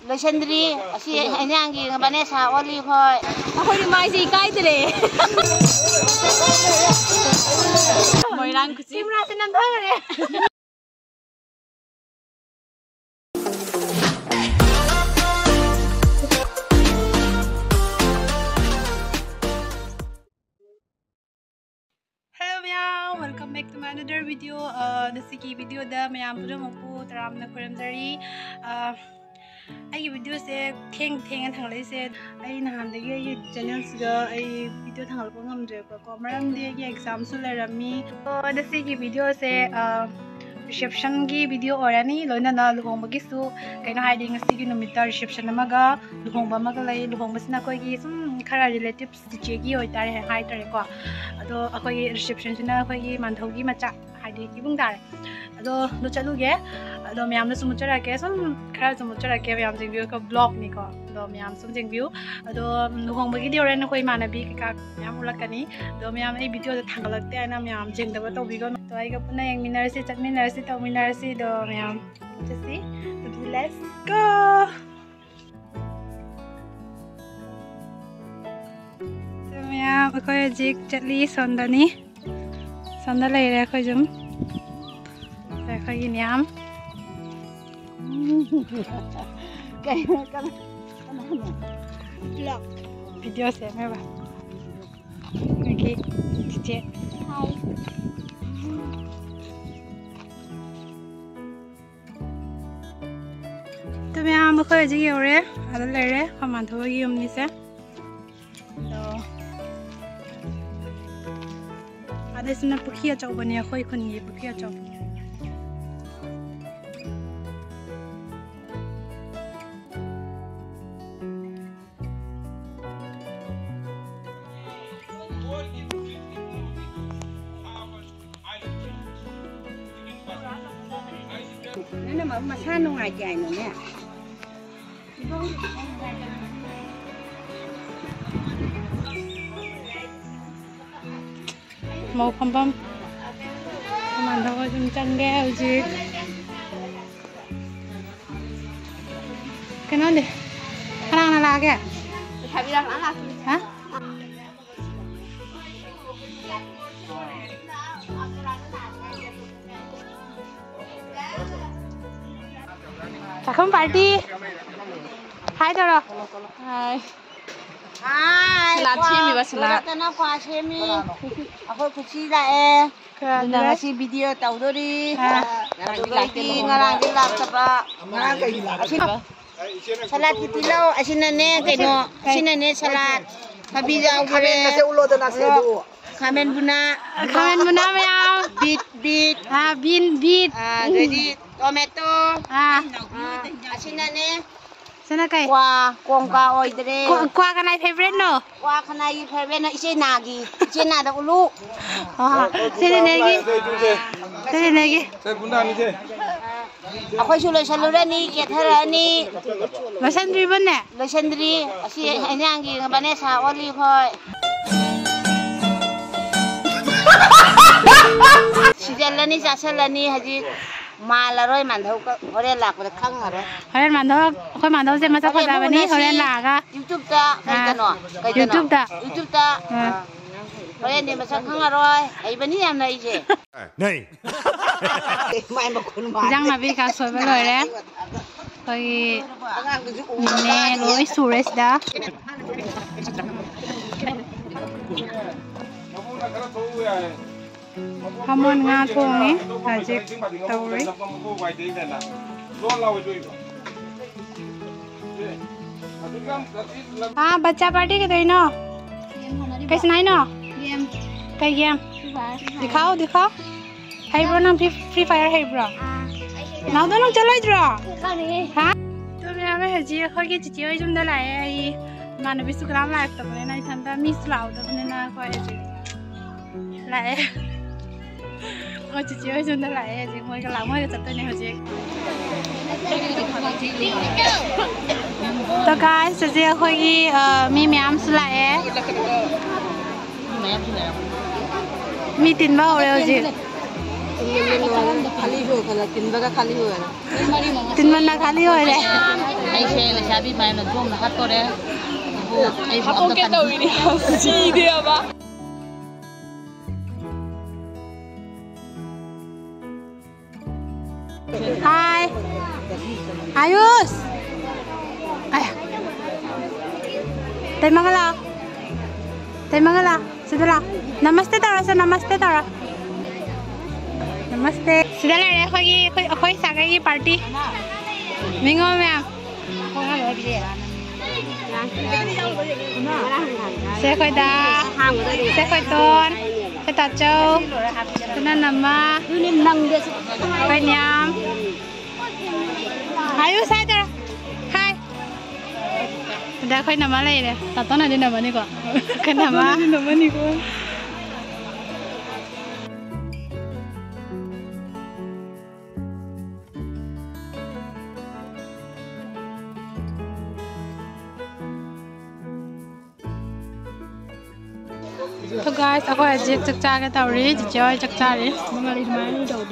Loisandri, asi hanyangi Vanessa Olive hoy. Ako ni mai si kai dire. Moirang kuchi. Timra se nam thang re. Hello meow, welcome back to my another video. This video da meow pujo mopu taram na kuram dari. I video se theng and thanglai se I nahan de ye channel ga I video thangal ko ngam je ko maram de ye exam su la rami to the se video se reception gi video orani loina na luhong bagi su kaina hiding se gi numita reception amaga luhong ba maga lai luhong basna ko gi sum khara relatives che gi oi tare hai tare ko ado akoi reception sina ko gi manthau gi macha hiding gi bung dare ado do chalu ge ado myam na sumuchara ke sum khara sumuchara ke myam jing view ko blog ni ko ado myam sum jing view ado luhong bagi de ren koi manabi ka myam ulakani ado myam ei video da thangalak te na myam jing da to bigo to ai ga puna yang minar se chat minar se to minar se do myam to see let's go to myam ko jik chatli sondani sondalai re ko jum ko yam Cái vlog video xem các bạn. Ok, chị. Hi. Tụi mình mới khơi chỉ nhiều đấy, ở đây đấy, không ăn thôi nhiều như thế. Rồi. Ở đây xin bữa kia cháu bên nhà khơi con gì bữa kia cháu. Nó mà xa nó ngoài chạy nữa nè. Mau không bông, không ăn thôi chúng chân gheo chứ. Cái nó đi, khả năng là kìa. Hả? Chả không party. Hai thôi rồi. Hai. Salad chemi ba salad. Tana kwa chemi. Ako kuchi la e. Na ngasi video tau dori. Lagi ngarang di laptop ba. Ngarang kai laptop. Salad tilo asinane kaino. Asinane salad. Habija ugure. Kasi ulo dana se du. Kamen buna Meow. Beet. Beet. Jadi tomato. Asinane. Sana kay. Qua kongka oidre. Qua cái này favorite no. Qua kanai favorite na ise nagi. Ise na da ulu. Sini lagi. Sini lagi. Saya bunda ni je. Ako'y sulay-saluran ni Kethara ni Loisandri ba ne? Loisandri. Asi hanyangi Vanessa Olive hoy. Sijalani sasalani haji Malaroi manthau ka hore lak ba khang hare. Horen mandau, khoi mandau se masak ko da bani horen la ga. YouTube ta kaitano. YouTube ta. Hore ni masak khang aroi. Ai bani yam na ise. Nei. Mai ma kun ma. Jang ma bi ka soi ba loi re. Khoi ne loi sures da. Hamon nga thong ni hajik tauri. बच्चा party के देना कैसे नहीं ना कई game दिखाओ है bro ना फ्री फायर है ब्रो ना तो ना चलो इधर हाँ तो मैं हमें हजी खो के चिची हो जुम दला है ये मानो भी सुकराम लाइफ तो बने ना इधर तो मिस लाओ तो बने ना कोई हजी लाए我姐姐真的来，我一个老妹就等你好姐。तो guys सजे अखोगी मी मैम सुलाए मी तीन बार हो रहे हो जी खाली हो खला तीन बगा खाली हो ना तीन मन्ना खाली हो रे ai xe là xe bị mày nó không là hát to đấy ai Aku ke tahu ini si dia apa? Hai Ayus ayah Tay Mangala Sudahlah Namaste Tara sa Namaste Tara Namaste Sudahlah re khoi sagai party Mingo ma'am Sẽ khoi da Sẽ khoi tôn Sẽ tạt châu Sẽ nên nằm ma Khoi nhám Ayu sai tara Hai Udah khoi nằm ma lagi deh Tato na din naman ni ko Khoi nằm ma naman ni ko So guys, ako ajik chakcha ka tawri, joy chakcha ri. Mangali mai ni dau.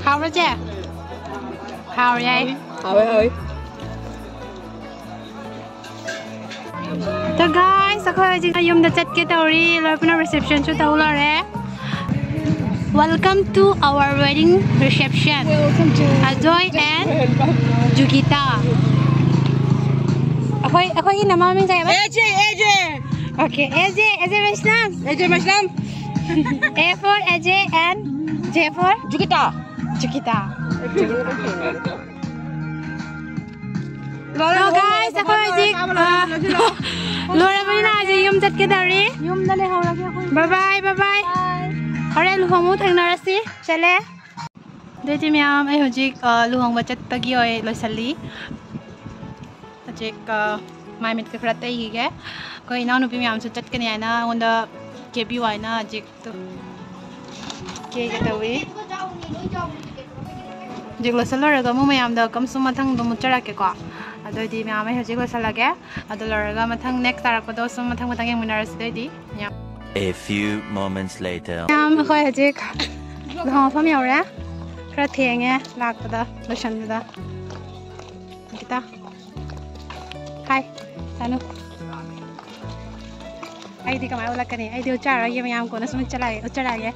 How ra che? How yai? Oi. So guys, ako ajik yum da chat ke tawri, loi puna reception chu taw la re. Welcome to our wedding reception. Welcome to Ajoy and Jugita. Ako ini nama min saya apa? AJ Okay, AJ Vaishnav. A for AJ and J for Jugita Jugita. So guys, ako ajik Lora pa na ajik yum chat ke dari. Yum na le haura ke ako. Bye. Ore luhong mo thang narasi. Chale. Deti miyam ay ajik luhong ba chat pagi oi losali. Ajik mai mit ke frat ai ge. Ko ina nu pi miyam su chat ke ni na onda ke bi wai na ajik tu. Ke tawi. Jik losalora ga mo mayam da kam sum mathang do muchara ke ko. Ado di miyam ay ajik losalage. Ado lora mathang next tarak ko do sum mathang yang minaras di. A few moments later. Miyam ko ajik luhong pa miyaw re. Frat thienge lak pada loshan da. Kita. Hai, Sanu. Ai di kamai ulak kani. Ai di ucara ye mayam ko na sum ucara ye.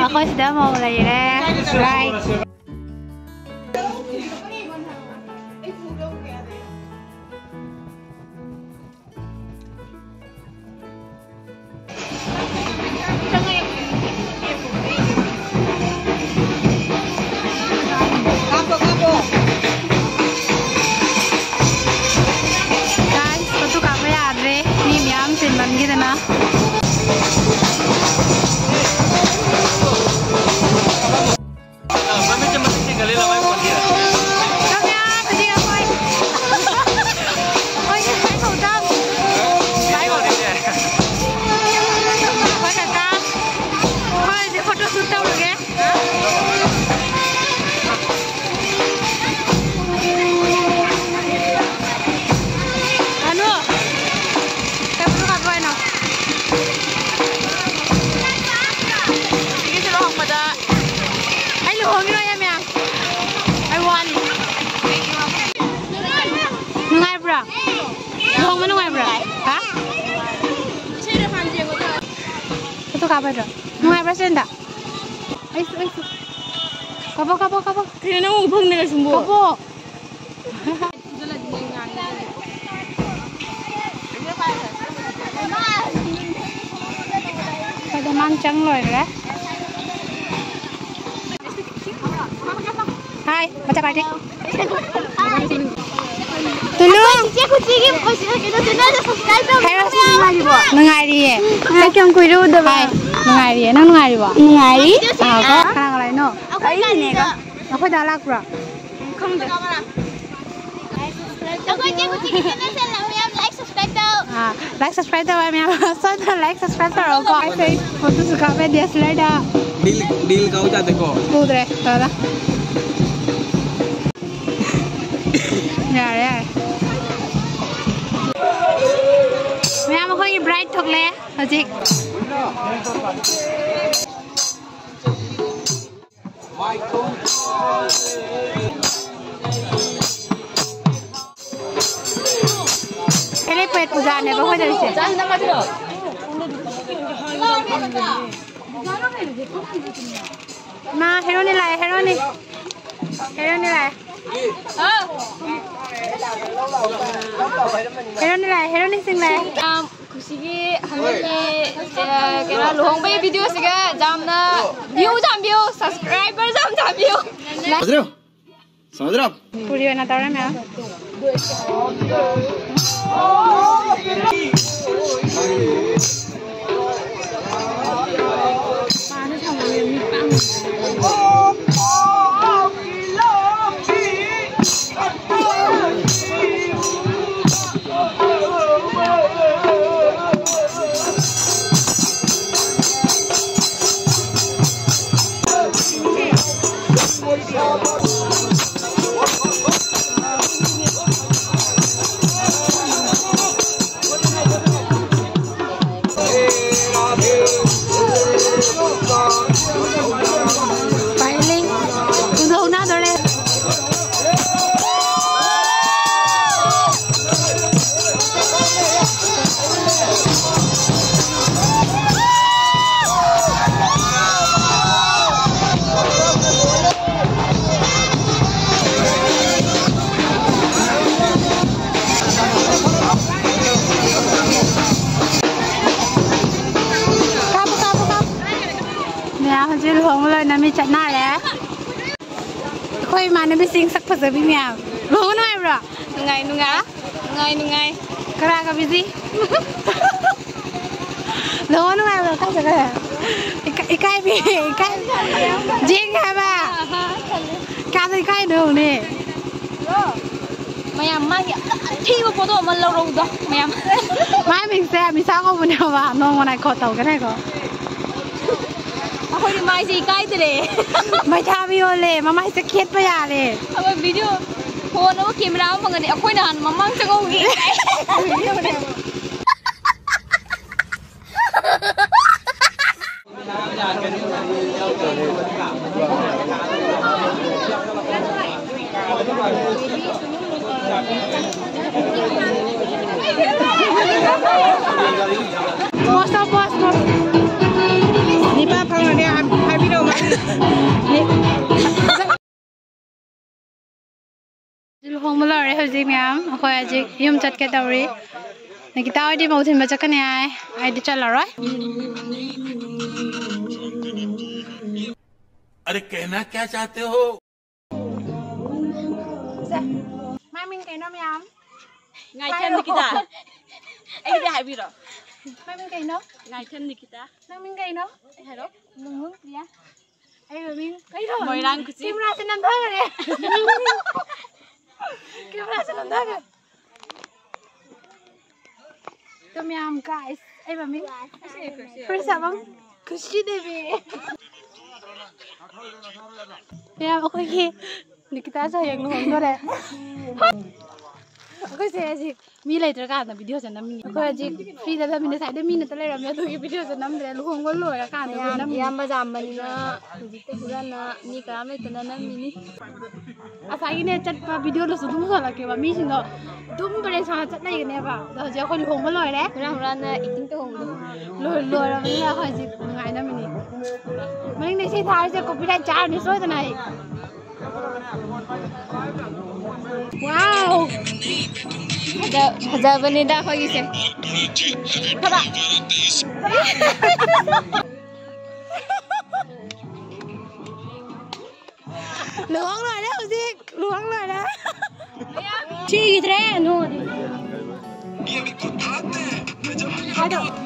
Ako sudah mau mulai re. Right. Guys, foto kamu ya Andre. Ini miam sinban gitu na. kapadro. Nungai presenda. Ay. Kapo. Kaya na mong bang nila sumbo. Kapo. Pada mancang loh ya. Hai, baca batik. Tulung. Nungari. Kayong kuiru udah ba? Nungari. Nang nungari ba? Nungari. Ako. Kanang lain no. Ay ini ka. Ako dalak bro. Không được. Like subscribe đâu em sao cho like subscribe đâu có ai thấy một số sự khác biệt slide đó deal kau jatuh kau tu deh đó ya mẹ mà coi bright thuộc lẽ hả chị Pet puja ne ba hoja ise na hero ni lai hero ni sing lai खुशी की हमें के ना लोग भाई video से क्या जामना view subscriber जाम view समझ रहे हो पूरी बना तारा मैंมีจัดหน้าแล้วค่อยมาในพี่ซิงสักภาษาพี่แมวรู้หน่อยบรอนุ่งไงกระกับพี่ซิรู้หน่อยบรอข้าจะกันอีกใกล้พี่อีกใกล้จริงค่ะบ้าการใกล้ดูนี่ไม่ยามมากที่ว่าพอตัวมันเราดอกไม่ยามไม่มีแซ่มีสาวก็มันเอาว่าน้องวันไหนขอเต่ากันได้ก็คนที่ไม่ใช่ใกล้เลยไม่ทำวิโอเลยมาไม่จะเครียดไปยาเลยเอาไปวิดีโอโพสต์ว่าคิมร้าวมังกันดิเอาคุยนานมามั่งจะงงอีกbosนี่ป้าพังเนี่ยให้พี่ดูมานี่ห้องมาเลยเขาจริงมั้ยคอยจริงยุ่งจัดแกตัวรีนี่กิตาไอ้ที่มาถึงมาจักกันเนี่ยไอ้ที่จะละร้อยअरे कहना क्या चाहते होไม่มิงไก่น้ำยำ ไงเช่นนิกิตาไอ้ที่หายไปหรอไม่มิงไก่เนาะไงเช่นนิกิตานั่งมิงไก่เนาะไอ้เหรอมึงเนี่ยไอ้แบบมิงไก่เนาะมวยรังกุจิมราชนันทากันเนี่ยจิมราชนันทากันต้มยำ guys ไอ้แบบมิงfirst abang kushi devi ya oke Nikita sayang nuhon deh Okay, say me later can the videos and free the minutes I didn't mean to let me do videos and I'm there who will lower a can. Yamba Zamana, Nika, Mini. As I get that video to do like a meeting of Doom Brains on a never. Does your home lawyer eating to Laura has it. When they say there's a copyright charge, so the night. Wow! Vanida, how you say? Luang rồi đó Zik, luang rồi đó. Chi thế no.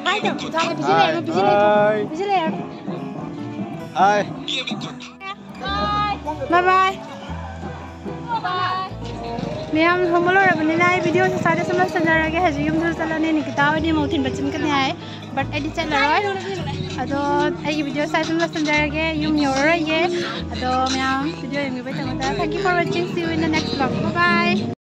Ai đâu, ra cái bisi lên. Hi. Bye bye. Ma'am हम लोग अपने ना video से सारे समझ चला रहे हैं हज़ी हम तो चला नहीं निकलता है नहीं मोटिन बच्चन करने आए बट एडिट चल रहा है अदो ये वीडियो सारे समझ चला रहे हैं यूं योर ये अदो मैम वीडियो ये भी चलता है thank you for watching see you in the next vlog bye bye